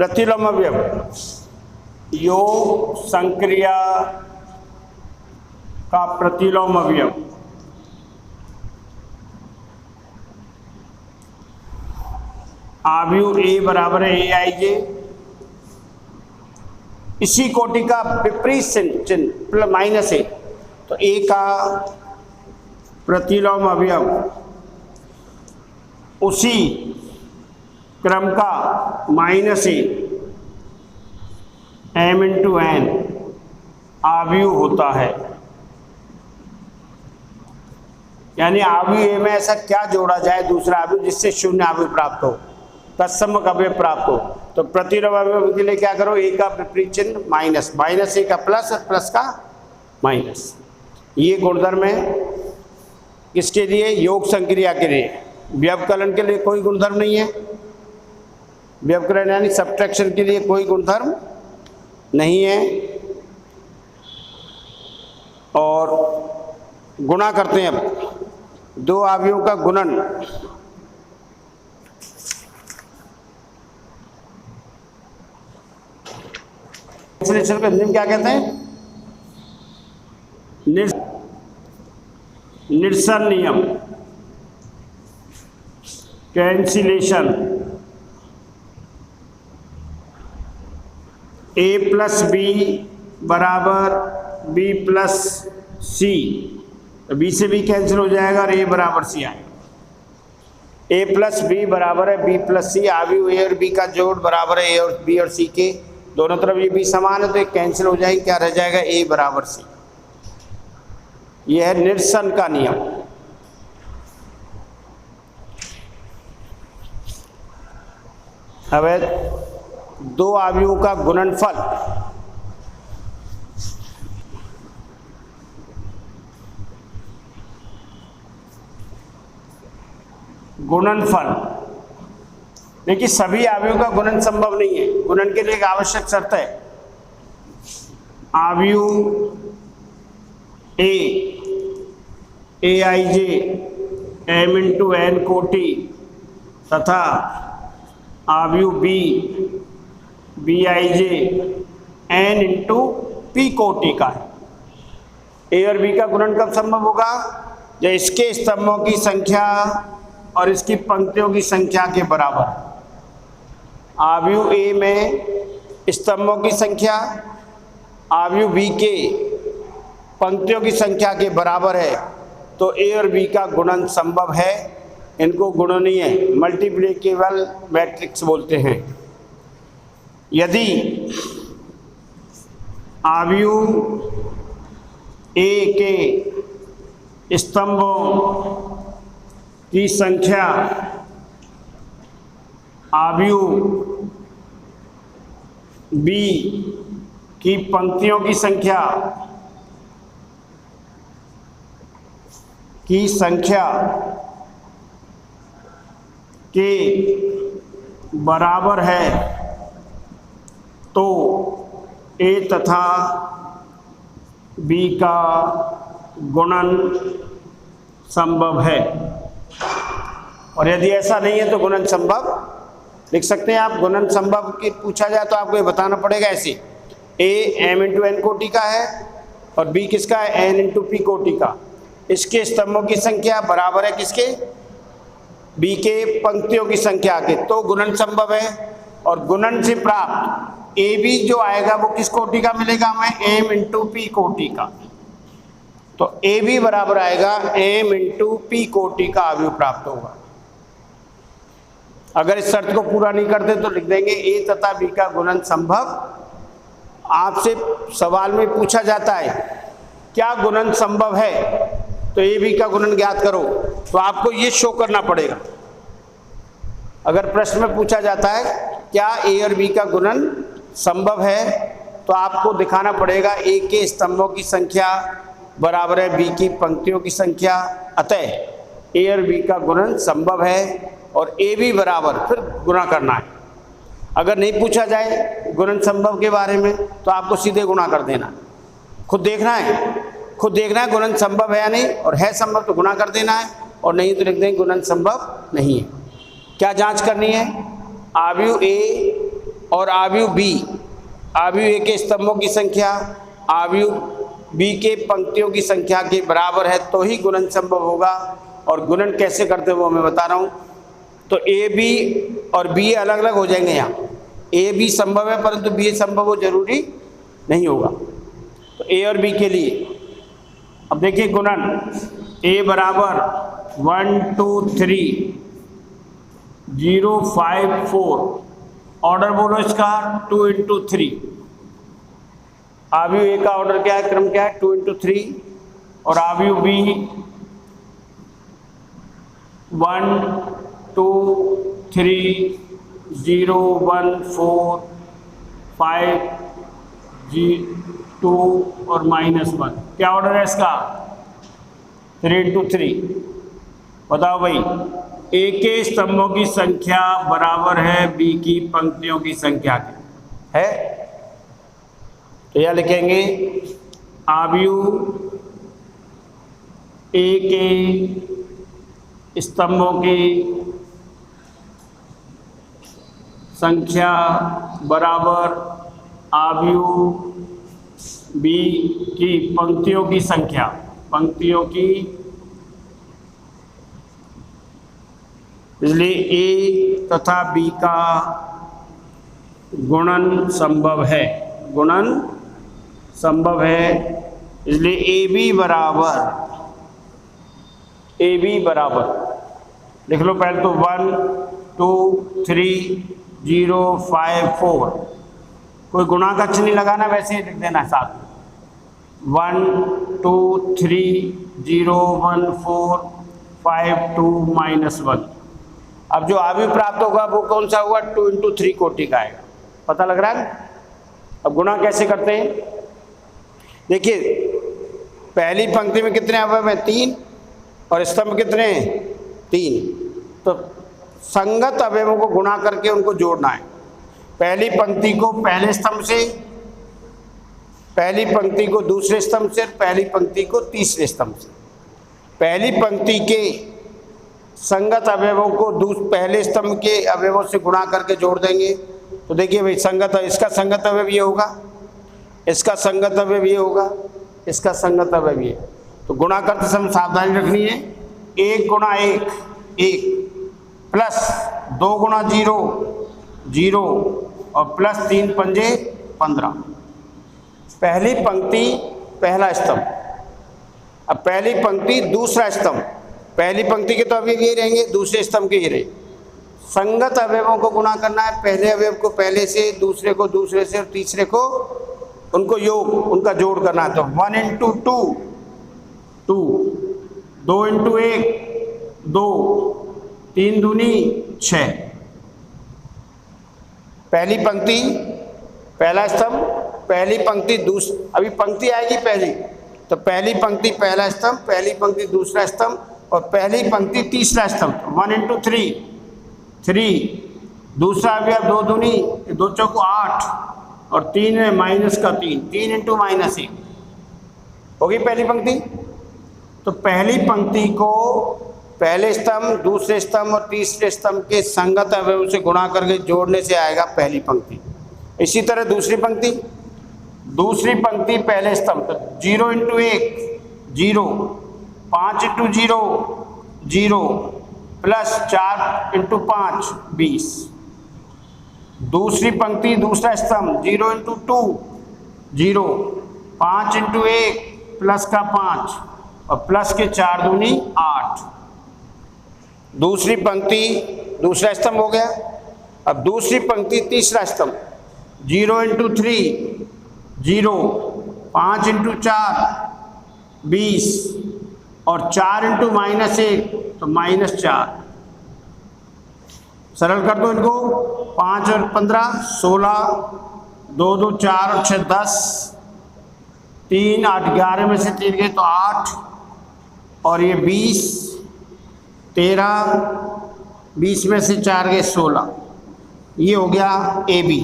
प्रतिलोम अवयव योग संक्रिया का प्रतिलोम अवयव आव्यूह ए बराबर है ए आई जे। इसी कोटि का विपरीत चिन्ह प्लस माइनस ए, तो ए का प्रतिलोम अवयव उसी क्रम का minus A M into N आव्यूह होता है। यानी आव्यूह ए में ऐसा क्या जोड़ा जाए दूसरा आव्यूह जिससे शून्य आव्यूह प्राप्त हो, तत्समक अवयव प्राप्त हो। तो प्रतिलोम अवयव के लिए क्या करो, ए का विपरीत चिन्ह माइनस, माइनस ए का प्लस और प्लस का माइनस। ये गुणधर्म है किसके लिए, योग संक्रिया के लिए। व्यवकलन के लिए कोई गुणधर्म नहीं है, व्यवकलन यानी सब्ट्रैक्शन के लिए कोई गुणधर्म नहीं है। और गुणा करते हैं अब दो आव्यूहों का गुणन। कैंसिलेशन का नियम क्या कहते हैं, निरसन नियम, कैंसिलेशन। ए प्लस बी बराबर बी प्लस सी, बी से बी कैंसिल हो जाएगा और ए बराबर सी आएगा। ए प्लस बी बराबर है बी प्लस सी, आव्यूह ए और बी का जोड़ बराबर है ए और बी और सी के, दोनों तरफ ये बी समान है तो एक कैंसिल हो जाएगी, क्या रह जाएगा ए बराबर सी। यह है निरसन का नियम। अब दो आव्यूहों का गुणनफल, गुणनफल देखिए सभी आव्यूहों का गुणन संभव नहीं है। गुणन के लिए एक आवश्यक शर्त है, आव्यूह A I J M into N कोटि तथा आव्यूह B I J N into P कोटि का है। ए और बी का गुणन कब संभव होगा, जब इसके स्तंभों की संख्या और इसकी पंक्तियों की संख्या के बराबर। आव्यूह ए में स्तंभों की संख्या आव्यूह बी के पंक्तियों की संख्या के बराबर है, तो ए और बी का गुणन संभव है। इनको गुणनीय मल्टीप्लिकेबल मैट्रिक्स बोलते हैं। यदि आव्यूह ए के स्तंभों की संख्या आव्यूह बी की पंक्तियों की संख्या के बराबर है, तो ए तथा बी का गुणन संभव है। और यदि ऐसा नहीं है तो गुणन संभव लिख सकते हैं आप। गुणन संभव की पूछा जाए तो आपको ये बताना पड़ेगा ऐसे, ए एम इंटू एन कोटि का है और बी किसका है, एन इंटू पी कोटि का। इसके स्तंभों की संख्या बराबर है किसके, बी के पंक्तियों की संख्या के, तो गुणन संभव है। और गुणन से प्राप्त ए बी जो आएगा वो किस कोटि का मिलेगा हमें, एम इंटू पी कोटि का। तो ए बी बराबर आएगा एम इंटू पी कोटि का आव्यूह प्राप्त होगा। अगर इस शर्त को पूरा नहीं करते तो लिख देंगे ए तथा बी का गुणन संभव। आपसे सवाल में पूछा जाता है क्या गुणन संभव है, तो ए बी का गुणन ज्ञात करो, तो आपको ये शो करना पड़ेगा। अगर प्रश्न में पूछा जाता है क्या ए और बी का गुणन संभव है, तो आपको दिखाना पड़ेगा ए के स्तंभों की संख्या बराबर है बी की पंक्तियों की संख्या, अतः ए और बी का गुणन संभव है। और ए बी बराबर फिर गुणा करना है। अगर नहीं पूछा जाए गुणन संभव के बारे में तो आपको सीधे गुणा कर देना, खुद देखना है गुणन संभव है या नहीं, और है संभव तो गुणा कर देना है, और नहीं तो लिख देंगे गुणन संभव नहीं है। क्या जांच करनी है, आव्यूह ए और आव्यूह बी, आव्यूह ए के स्तंभों की संख्या आव्यूह बी के पंक्तियों की संख्या के बराबर है तो ही गुणन संभव होगा। और गुणन कैसे करते हैं वो मैं बता रहा हूँ। तो ए बी और बी अलग अलग हो जाएंगे। यहाँ ए बी संभव है परंतु बी संभव हो जरूरी नहीं होगा। तो ए और बी के लिए अब देखिए गुणन ए बराबर 1 2 3 0 5 4, ऑर्डर बोलो इसका 2 इंटू 3। आव्यूह ए का ऑर्डर क्या है, क्रम क्या है, 2 इंटू 3। और आव्यूह बी 1 2 3 0 1 4 5 2 और -1। क्या ऑर्डर है इसका, 3 इंटू 3। बताओ भाई, ए के स्तंभों की संख्या बराबर है बी की पंक्तियों की संख्या के, है। तो यह लिखेंगे आव्यूह ए के स्तंभों की संख्या बराबर आव्यूह बी की पंक्तियों की संख्या, पंक्तियों की, इसलिए ए तथा बी का गुणन संभव है, गुणन संभव है। इसलिए ए बी बराबर लिख लो पहले तो 1 2 3 0 5 4, कोई गुणा का चिन्ह नहीं लगाना, वैसे ही लिख देना साथ में 1 2 3 0 1 4 5 2 -1। अब जो आव्यूह प्राप्त होगा वो कौन सा होगा, 2 इंटू 3 कोटि का आएगा। पता लग रहा है। अब गुणा कैसे करते हैं, देखिए पहली पंक्ति में कितने अवयव हैं, 3, और स्तंभ कितने हैं, 3। तो संगत अवयवों को गुणा करके उनको जोड़ना है। पहली पंक्ति को पहले स्तंभ से, पहली पंक्ति को दूसरे स्तंभ से, पहली पंक्ति को तीसरे स्तंभ से। पहली पंक्ति के संगत अवयवों को पहले स्तंभ के अवयवों से गुणा करके जोड़ देंगे। तो देखिए भाई, संगत, इसका संगत अवयव ये होगा, इसका संगत अवयव ये होगा, इसका संगत अवयव ये। तो गुणा करते समय सावधानी रखनी है, 1 गुणा 1 1 प्लस 2 गुणा 0 0 और प्लस 3 पंजे 15। पहली पंक्ति पहला स्तंभ, अब पहली पंक्ति दूसरा स्तंभ, पहली पंक्ति के तो अवयव ये रहेंगे, दूसरे स्तंभ के ये रहे। संगत अवयवों को गुणा करना है, पहले अवयव को पहले से, दूसरे को दूसरे से और तीसरे को, उनको योग, उनका जोड़ करना है। तो 1 इंटू 2 2, 2 इंटू 1 2, 3 दूनी 6। पहली पंक्ति पहला स्तंभ, पहली पंक्ति दूसरी, अभी पंक्ति आएगी पहली, तो पहली पंक्ति पहला स्तंभ, पहली पंक्ति दूसरा स्तंभ और पहली पंक्ति तीसरा स्तंभ। 1 इंटू 3 3, दूसरा अवयव 2 दूनी 2 चौको 8 और 3 है माइनस का 3, 3 इंटू -1 होगी पहली पंक्ति। तो पहली पंक्ति को पहले स्तंभ, दूसरे स्तंभ और तीसरे स्तंभ के संगत अवयवों से गुणा करके जोड़ने से आएगा पहली पंक्ति। इसी तरह दूसरी पंक्ति, दूसरी पंक्ति पहले स्तंभ, तो 0 इंटू 1 0, 5 इंटू 0 0 प्लस 4 इंटू 5 20। दूसरी पंक्ति दूसरा स्तंभ, 0 इंटू 2 0, 5 इंटू 1 प्लस का 5 और प्लस के 4 दूनी 8। दूसरी पंक्ति दूसरा स्तंभ हो गया। अब दूसरी पंक्ति तीसरा स्तंभ, 0 इंटू 3 0, 5 इंटू 4 20 और 4 इंटू -1 तो -4। सरल कर दो इनको, 5 और 15 16, 2 2 4 और 6 10, 3 8 11 में से 3 गए तो 8 और ये 20 13, 20 में से 4 गए 16। ये हो गया ए बी।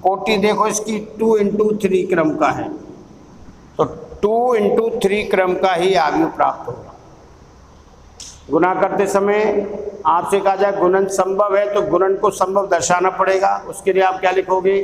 कोटि देखो इसकी 2 इंटू 3 क्रम का है, तो 2 इंटू 3 क्रम का ही आव्यूह प्राप्त होगा। गुणा करते समय आपसे कहा जाए गुणन संभव है तो गुणन को संभव दर्शाना पड़ेगा। उसके लिए आप क्या लिखोगे,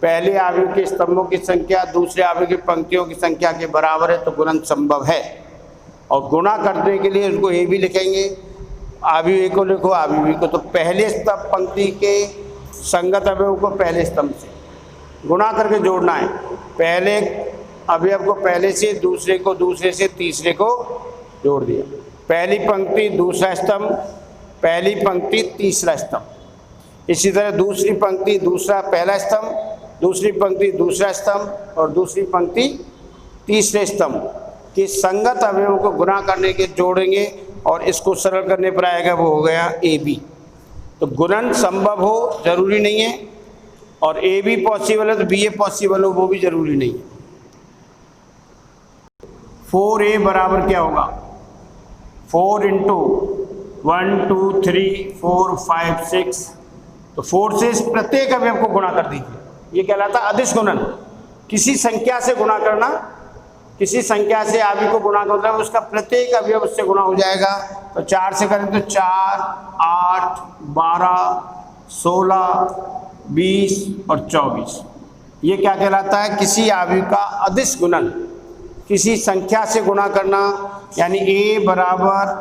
पहले आव्यूह के स्तंभों की संख्या दूसरे आव्यूह की पंक्तियों की संख्या के बराबर है तो गुणन संभव है। और गुणा करने के लिए उसको ए भी लिखेंगे, आव्यूह ए को लिखो आव्यूह बी को, तो पहले स्तंभ पंक्ति के संगत अवयव को पहले स्तंभ से गुणा करके जोड़ना है। पहले अवयव को पहले से, दूसरे को दूसरे से, तीसरे को जोड़ दिया। पहली पंक्ति दूसरा स्तंभ, पहली पंक्ति तीसरा स्तंभ। इसी तरह दूसरी पंक्ति दूसरा पहला स्तंभ, दूसरी पंक्ति दूसरा स्तंभ और दूसरी पंक्ति तीसरे स्तंभ के संगत अवयवों को गुणा करने के जोड़ेंगे और इसको सरल करने पर आएगा, वो हो गया ए बी। तो गुणन संभव हो जरूरी नहीं है और ए बी पॉसिबल है तो बी ए पॉसिबल हो वो भी जरूरी नहीं है। 4a बराबर क्या होगा, 4 इंटू 1 2 3 4 5 6, तो 4 से इस प्रत्येक अवयव को गुणा कर दीजिए। ये कहलाता है अदिश गुणन। किसी संख्या से गुणा करना, किसी संख्या से आव्यूह को गुणा करना, उसका प्रत्येक अवयव उससे गुणा हो जाएगा। तो 4 से करें तो 4 8 12 16 20 और 24। ये क्या कहलाता है, किसी आव्यूह का अदिश गुणन। किसी संख्या से गुणा करना यानी a बराबर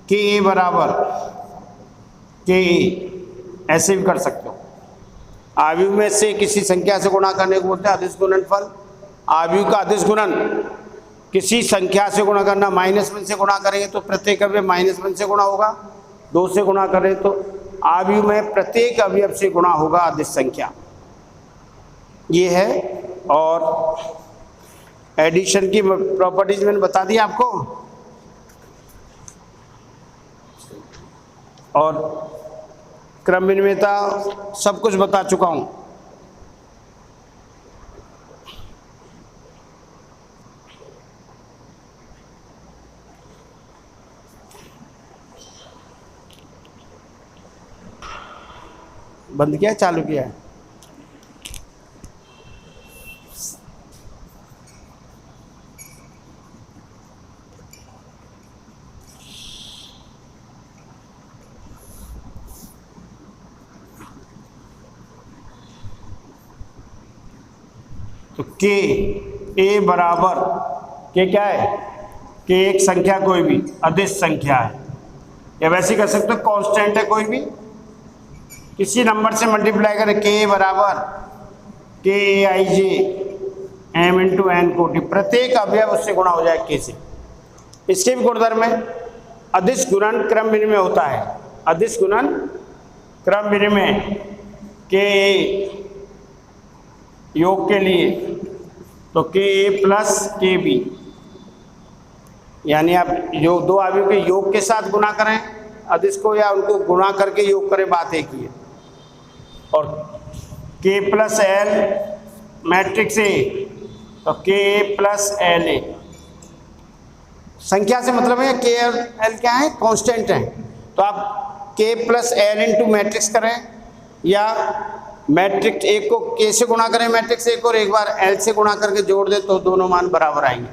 k बराबर k, ऐसे भी कर सकते हो। आव्यूह में से किसी संख्या से गुणा करने को बोलते हैं अदिश गुणनफल। आव्यूह का अदिश गुणन किसी संख्या से गुणा करना, -1 से गुणा करेंगे तो प्रत्येक अवयव -1 से गुणा होगा, 2 से गुणा करें तो आव्यूह में प्रत्येक अवयव से गुणा होगा अदिश संख्या। ये है। और एडिशन की प्रॉपर्टीज मैंने बता दी आपको, और क्रम विनिमयता सब कुछ बता चुका हूं। बंद किया, चालू किया है? तो k a बराबर k क्या है, k एक संख्या कोई भी अदिश संख्या है, या वैसे कर सकते हो कांस्टेंट है कोई भी, किसी नंबर से मल्टीप्लाई करें k बराबर k i j m into N कोटि, प्रत्येक अवयव उससे गुणा हो जाए k से। इसके भी गुणधर्म है, अदिश गुणन क्रम विनिमय होता है। अदिश गुणन क्रम विनिमय k योग के लिए तो k a plus k b, यानी आप जो दो आव्यूह के योग के साथ गुणा करें अदिश को या उनको गुणा करके योग करें, बात एक ही है। और k plus l matrix A तो k a plus l a, संख्या से मतलब है k और l क्या है, कांस्टेंट है। तो आप k plus l into matrix करें या मैट्रिक्स एक को k से गुणा करें मैट्रिक्स एक और एक बार l से गुणा करके जोड़ दे तो दोनों मान बराबर आएंगे।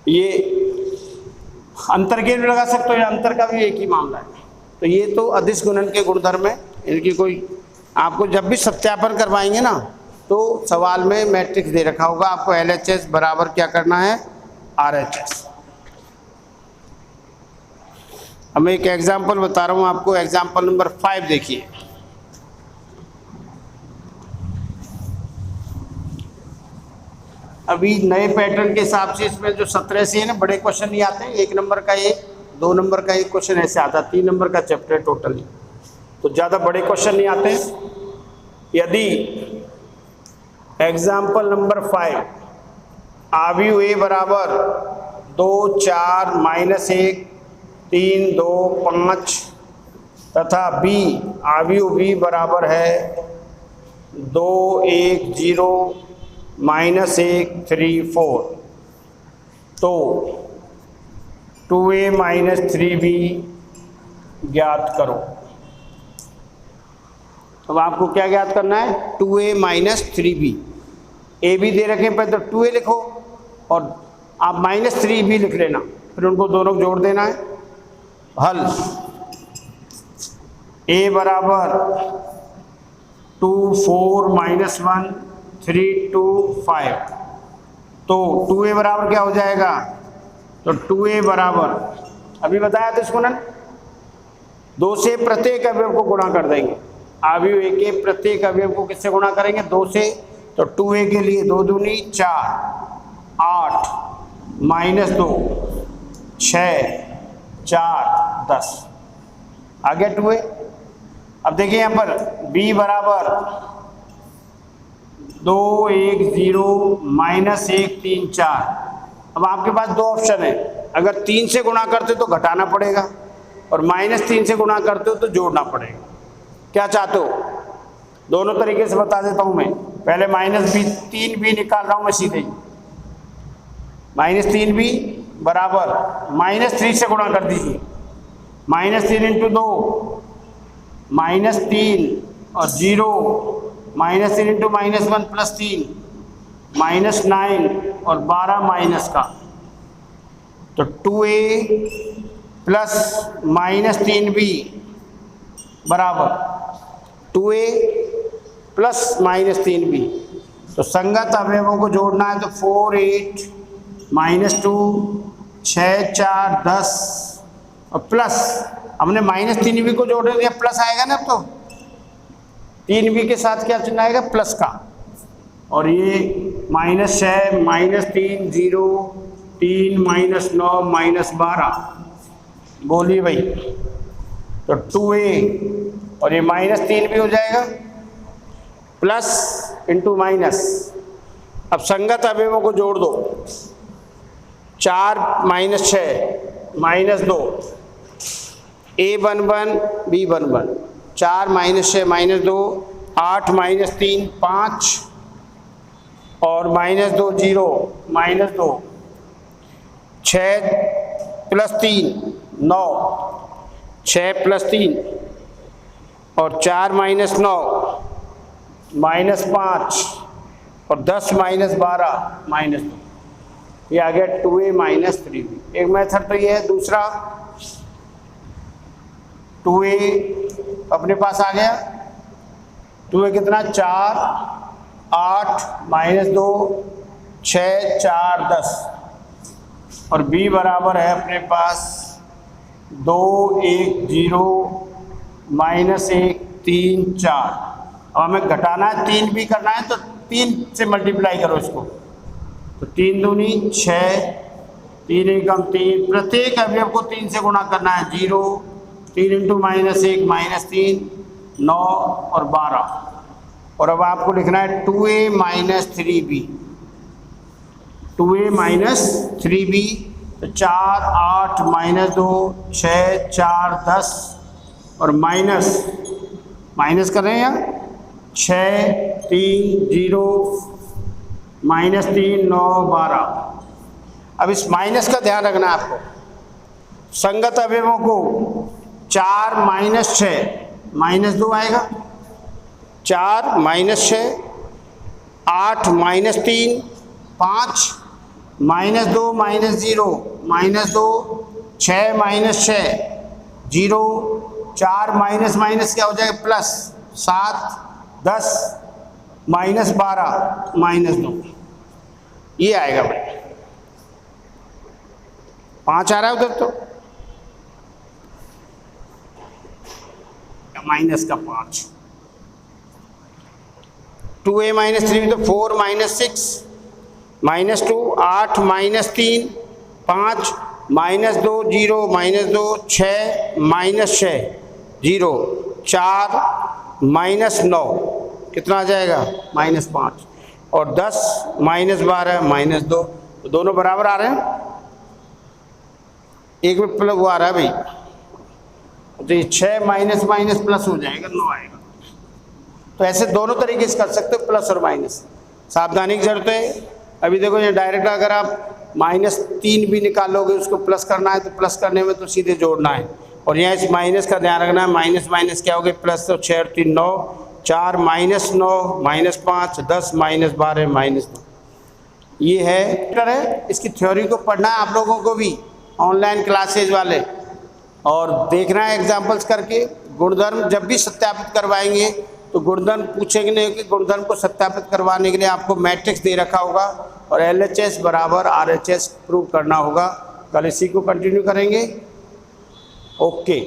ये अंतर के भी लगा सकते हो, या अंतर का भी एक ही मामला है। तो ये तो अदिश गुणन के गुणधर्म है, इनकी कोई आपको जब भी सत्यापन करवाएंगे ना तो सवाल में मैट्रिक्स दे रखा होगा, आपको LHS बराबर क्या करना है, RHS। अब मैं एक एग्जाम्पल बता रहा हूँ आपको, एग्जाम्पल नंबर 5 देखिए। अभी नए पैटर्न के हिसाब से इसमें जो 17 से है ना, बड़े क्वेश्चन नहीं आते हैं, 1 नंबर का एक, 2 नंबर का एक क्वेश्चन ऐसे आता है, 3 नंबर का चैप्टर टोटली, तो ज़्यादा बड़े क्वेश्चन नहीं आते हैं। यदि एग्जाम्पल नंबर 5 आव्यूह A बराबर 2 4 -1 3 2 5 तथा B आव्यूह B बराबर है 2 1 0 -1 3 4, तो 2a - 3b ज्ञात करो। अब आपको क्या ज्ञात करना है, 2a - 3b। a भी दे रखे पर तो 2a लिखो और आप -3b लिख लेना, फिर उनको दोनों को जोड़ देना है। हल a बराबर 2 4 -1 3 2 5, तो 2a बराबर क्या हो जाएगा, तो 2a बराबर अभी बताया था इसको ना, 2 से प्रत्येक अवयव को गुणा कर देंगे। अवयव a के प्रत्येक अवयव को किससे गुणा करेंगे, 2 से, तो 2a के लिए 2 दूनी 4 8 -2 6 4 10 आ गया 2a। अब देखिए यहाँ पर b बराबर 2 1 0 -1 3 4। अब आपके पास दो ऑप्शन है, अगर 3 से गुणा करते तो घटाना पड़ेगा और -3 से गुणा करते हो तो जोड़ना पड़ेगा। क्या चाहते हो, दोनों तरीके से बता देता हूं मैं। पहले -3b निकाल रहा हूं मैं सीधे ही। -3b बराबर -3 से गुणा कर दीजिए, -3 × 2 -3 और 0 -3 × -1 +3 -9 और 12 माइनस का, तो 2a प्लस -3b बराबर 2a प्लस -3b। तो संगत अवयवों को जोड़ना है तो 4 8 -2 6 4 10 और प्लस हमने -3b को जोड़ दिया, प्लस आएगा ना। अब तो 3b के साथ क्या चिन्ह आएगा, प्लस का, और ये -6 -3 0 3 -9 -12। बोलिए भाई, तो 2a और ये -3b हो जाएगा प्लस इंटू माइनस। अब संगत अवयवों को जोड़ दो, 4 -6 -2 a11 b11 4 -6 -2 8 -3 5 और -2 0 -2 6 + 3 9 6 + 3 और 4 -9 -5 और 10 -12 -2। ये आ गया 2a -3b। एक मेथड तो ये है। दूसरा 2a अपने पास आ गया, 2a कितना 4 8 -2 6 4 10 और b बराबर है अपने पास 2 1 0 -1 3 4। अब हमें घटाना है, 3b करना है तो 3 से मल्टीप्लाई करो इसको, तो 3 दूनी 6 3 एकम 3, प्रत्येक अवयव को 3 से गुणा करना है। 0 3 × -1 -3 9 और 12। और अब आपको लिखना है 2a -3b 2a -3b, तो 4 8 -2 6 4 10 और माइनस कर रहे हैं यहाँ 6 3 0 -3 9 12। अब इस माइनस का ध्यान रखना है आपको। संगत अवयवों को 4 -6 -2 आएगा, 4 -6 8 -3 5 -2 -0 -2 6 -6 0 4 माइनस क्या हो जाएगा प्लस 7 10 -12 -2। ये आएगा भाई, 5 आ रहा है उधर, तो माइनस का 5। 2a -3 तो 4 -6 -2 8 -3 5 -2 0 -2 6 -6 0 4 -9 कितना आ जाएगा -5 और 10 -12 -2, तो दोनों बराबर आ रहे हैं। एक में प्लस वो आ रहा है भाई, तो ये 6 माइनस प्लस हो जाएगा, 9 आएगा। तो ऐसे दोनों तरीके से कर सकते हो, प्लस और माइनस। सावधानी की जरूरत है। अभी देखो ये डायरेक्ट अगर आप -3 भी निकालोगे, उसको प्लस करना है तो प्लस करने में तो सीधे जोड़ना है, और यहाँ इस माइनस का ध्यान रखना है। माइनस क्या हो गया, प्लस, तो 6 और 3 9 4 -9 -5 10 -12 -2। ये है, इसकी थ्योरी को पढ़ना है आप लोगों को भी, ऑनलाइन क्लासेज वाले, और देखना है एग्जाम्पल्स करके। गुणधर्म जब भी सत्यापित करवाएंगे तो गुणधर्म पूछेंगे कि गुणधर्म को सत्यापित करवाने के लिए आपको मैट्रिक्स दे रखा होगा और LHS बराबर RHS प्रूव करना होगा। कल इसी को कंटिन्यू करेंगे। ओके।